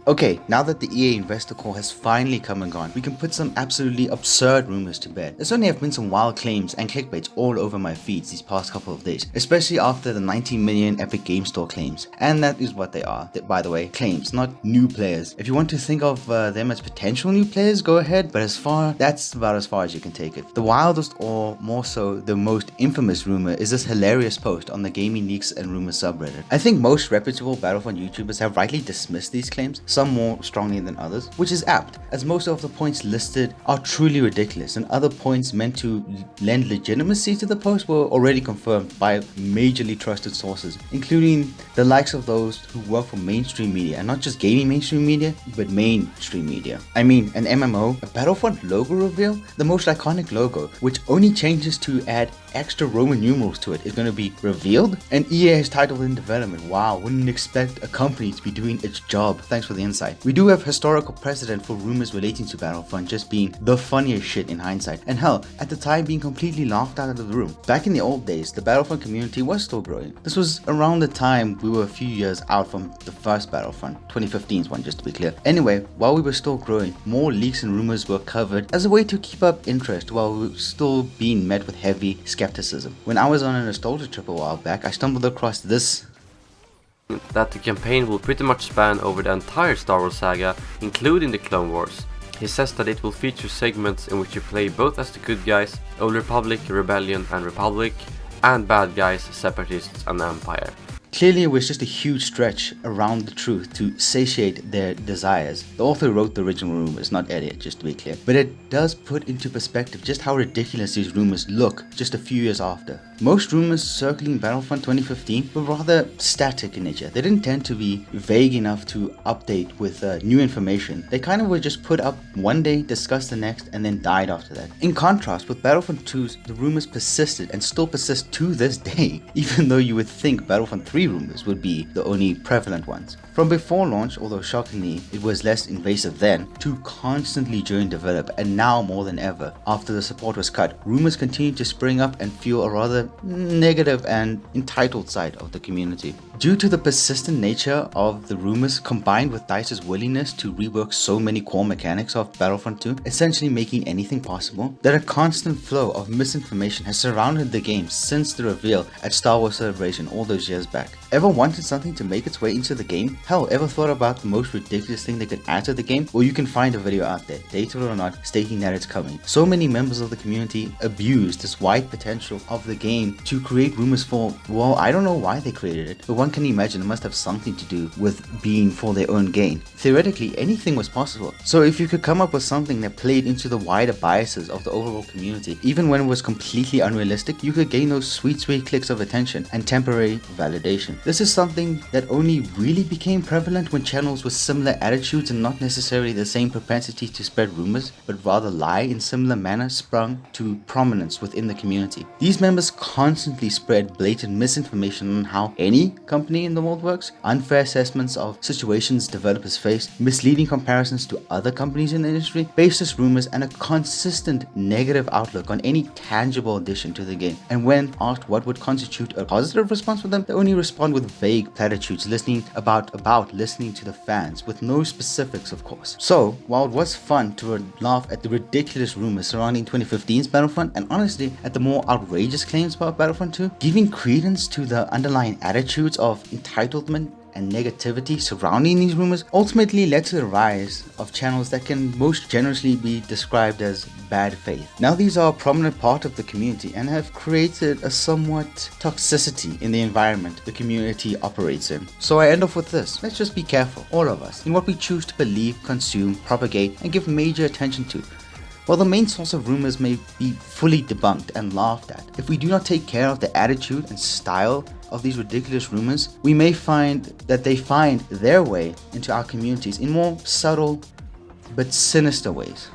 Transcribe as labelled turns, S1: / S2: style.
S1: Okay, now that the EA investor call has finally come and gone, we can put some absolutely absurd rumors to bed. There certainly have been some wild claims and clickbaits all over my feeds these past couple of days, especially after the 90 million Epic Game Store claims. And that is what they are, by the way, claims, not new players. If you want to think of them as potential new players, go ahead, but that's about as far as you can take it. The wildest, or more so, the most infamous rumor is this hilarious post on the Gaming Leaks and Rumors subreddit. I think most reputable Battlefront YouTubers have rightly dismissed these claims, some more strongly than others, which is apt, as most of the points listed are truly ridiculous, and other points meant to lend legitimacy to the post were already confirmed by majorly trusted sources, including the likes of those who work for mainstream media, and not just gaming mainstream media, but mainstream media. I mean, an MMO, a Battlefront logo reveal, the most iconic logo, which only changes to add extra Roman numerals to it, is going to be revealed, and EA has titled in development. Wow, wouldn't expect a company to be doing its job. Thanks for the insight. We do have historical precedent for rumors relating to Battlefront just being the funniest shit in hindsight, and hell, at the time being completely laughed out of the room. Back in the old days, the Battlefront community was still growing. This was around the time we were a few years out from the first Battlefront, 2015's one just to be clear. Anyway, while we were still growing, more leaks and rumors were covered as a way to keep up interest while we were still being met with heavy skepticism. When I was on a nostalgia trip a while back, I stumbled across this.
S2: That the campaign will pretty much span over the entire Star Wars saga, including the Clone Wars. He says that it will feature segments in which you play both as the good guys, Old Republic, Rebellion and Republic, and bad guys, Separatists and Empire.
S1: Clearly, it was just a huge stretch around the truth to satiate their desires. The author wrote the original rumors, not Elliot, just to be clear. But it does put into perspective just how ridiculous these rumors look just a few years after. Most rumors circling Battlefront 2015 were rather static in nature. They didn't tend to be vague enough to update with new information. They kind of were just put up one day, discussed the next, and then died after that. In contrast, with Battlefront 2's, the rumors persisted and still persist to this day, even though you would think Battlefront 3 rumors would be the only prevalent ones. From before launch, although shockingly it was less invasive then, to constantly during development, and now more than ever after the support was cut, rumors continue to spring up and fuel a rather negative and entitled side of the community. Due to the persistent nature of the rumors combined with DICE's willingness to rework so many core mechanics of Battlefront 2, essentially making anything possible, that a constant flow of misinformation has surrounded the game since the reveal at Star Wars Celebration all those years back. Ever wanted something to make its way into the game? Hell, ever thought about the most ridiculous thing they could add to the game? Well, you can find a video out there, dated or not, stating that it's coming. So many members of the community abused this wide potential of the game to create rumors for, well, I don't know why they created it, but one can imagine it must have something to do with being for their own gain. Theoretically, anything was possible. So if you could come up with something that played into the wider biases of the overall community, even when it was completely unrealistic, you could gain those sweet clicks of attention and temporary validation. This is something that only really became prevalent when channels with similar attitudes and not necessarily the same propensity to spread rumors, but rather lie in similar manner sprung to prominence within the community. These members constantly spread blatant misinformation on how any company in the world works, unfair assessments of situations developers face, misleading comparisons to other companies in the industry, baseless rumors, and a consistent negative outlook on any tangible addition to the game. And when asked what would constitute a positive response for them, they only respond with vague platitudes listening about listening to the fans, with no specifics of course. So, while it was fun to laugh at the ridiculous rumors surrounding 2015's Battlefront, and honestly at the more outrageous claims about Battlefront 2, giving credence to the underlying attitudes of entitlement and negativity surrounding these rumors ultimately led to the rise of channels that can most generously be described as bad faith. Now these are a prominent part of the community and have created a somewhat toxicity in the environment the community operates in. So I end off with this: let's just be careful, all of us, in what we choose to believe, consume, propagate, and give major attention to. While the main source of rumors may be fully debunked and laughed at, if we do not take care of the attitude and style of these ridiculous rumors, we may find that they find their way into our communities in more subtle but sinister ways.